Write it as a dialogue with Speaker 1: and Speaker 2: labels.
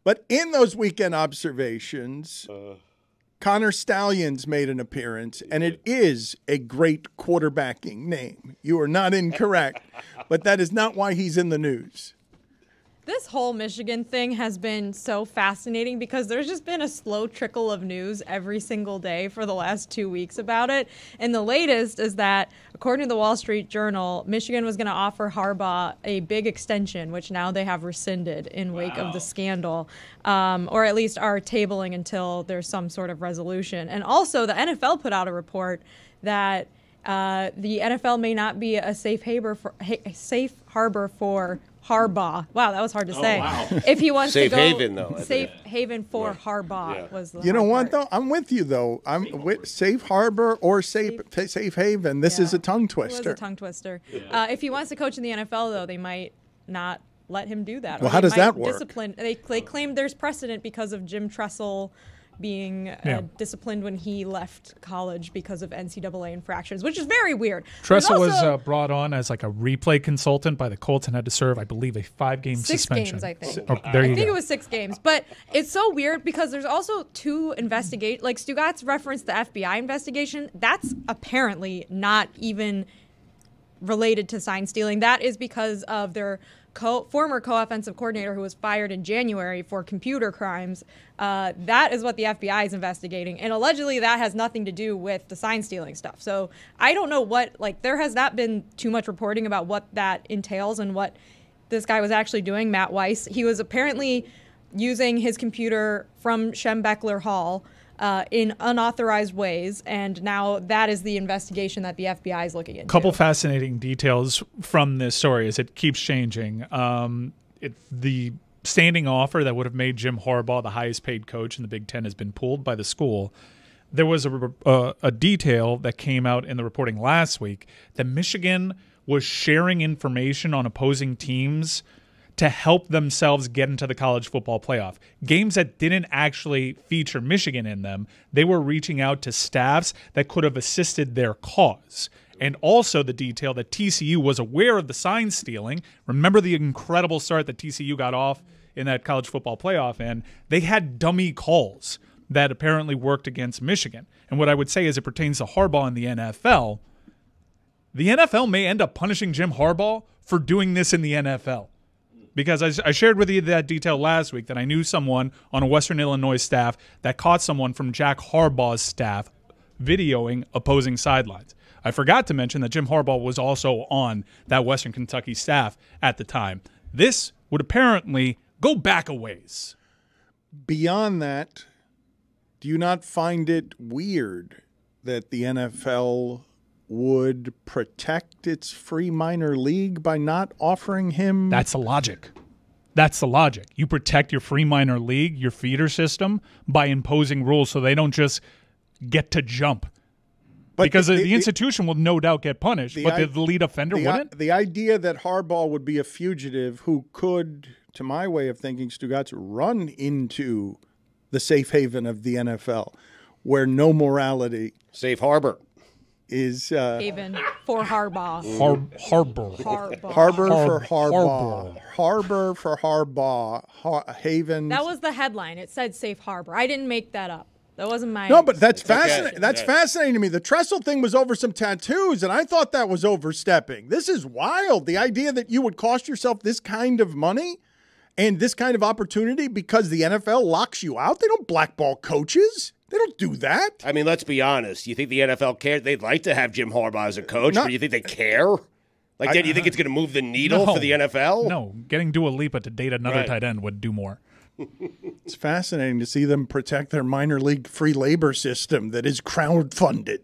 Speaker 1: But in those weekend observations, Connor Stalions made an appearance, and it is a great quarterbacking name. You are not incorrect, but that is not why he's in the news.
Speaker 2: This whole Michigan thing has been so fascinating because there's just been a slow trickle of news every single day for the last 2 weeks about it. And the latest is that, according to the Wall Street Journal, Michigan was going to offer Harbaugh a big extension, which now they have rescinded in wake of the scandal, or at least are tabling until there's some sort of resolution. And also, the NFL put out a report that the NFL may not be a safe harbor for Harbaugh. Wow, that was hard to say.
Speaker 3: Wow.
Speaker 2: If he wants to go
Speaker 4: haven, though.
Speaker 2: safe haven for Harbaugh was the
Speaker 1: You know what,
Speaker 2: hard part.
Speaker 1: though? I'm with you, though. I'm with safe harbor or safe haven. This is a tongue twister.
Speaker 2: It was a tongue twister. If he wants to coach in the NFL, though, they might not let him do that.
Speaker 1: Well, how does that work?
Speaker 2: They claim there's precedent because of Jim Tressel being disciplined when he left college because of NCAA infractions, which is very weird.
Speaker 5: Tressel was brought on as like a replay consultant by the Colts and had to serve, I believe, a 5-game suspension.
Speaker 2: 6 games, I think.
Speaker 5: Oh, there you go.
Speaker 2: I think it was 6 games. But it's so weird because there's also 2 investigations. Like Stugotz referenced the FBI investigation. That's apparently not even related to sign stealing. That is because of their former co-offensive coordinator who was fired in January for computer crimes. That is what the FBI is investigating. And allegedly that has nothing to do with the sign stealing stuff. So I don't know there has not been too much reporting about what that entails and what this guy was actually doing, Matt Weiss. He was apparently using his computer from Schembechler Hall in unauthorized ways, and now that is the investigation that the FBI is looking into.
Speaker 5: Couple fascinating details from this story as it keeps changing. The standing offer that would have made Jim Harbaugh the highest paid coach in the Big Ten has been pulled by the school. There was a detail that came out in the reporting last week that Michigan was sharing information on opposing teams to help themselves get into the college football playoff. Games that didn't actually feature Michigan in them, they were reaching out to staffs that could have assisted their cause. And also the detail that TCU was aware of the sign stealing. Remember the incredible start that TCU got off in that college football playoff, and they had dummy calls that apparently worked against Michigan. And what I would say as it pertains to Harbaugh in the NFL may end up punishing Jim Harbaugh for doing this in the NFL. Because I shared with you that detail last week that I knew someone on a Western Illinois staff that caught someone from Jack Harbaugh's staff videoing opposing sidelines. I forgot to mention that Jim Harbaugh was also on that Western Kentucky staff at the time. This would apparently go back a ways.
Speaker 1: Beyond that, do you not find it weird that the NFL would protect its free minor league by not offering him?
Speaker 5: That's the logic. That's the logic. You protect your free minor league, your feeder system, by imposing rules so they don't just get to jump. Because the institution will no doubt get punished, but the lead offender wouldn't?
Speaker 1: The idea that Harbaugh would be a fugitive who could, to my way of thinking, Stugotz, run into the safe haven of the NFL, where no morality.
Speaker 4: Safe harbor.
Speaker 1: Is
Speaker 2: haven for Harbaugh.
Speaker 5: Harbor
Speaker 1: for Harbaugh. Harbor for Harbaugh. Haven.
Speaker 2: That was the headline. It said safe harbor. I didn't make that up. That wasn't my.
Speaker 1: No, but that's fascinating. Okay. That's fascinating to me. The Tressel thing was over some tattoos, and I thought that was overstepping. This is wild. The idea that you would cost yourself this kind of money and this kind of opportunity because the NFL locks you out. They don't blackball coaches. They don't do that.
Speaker 4: I mean, let's be honest. You think the NFL cares? They'd like to have Jim Harbaugh as a coach, but do you think they care? Like, do you think it's going to move the needle for the NFL?
Speaker 5: No. Getting Dua Lipa to date another tight end would do more.
Speaker 1: It's fascinating to see them protect their minor league free labor system that is crowdfunded.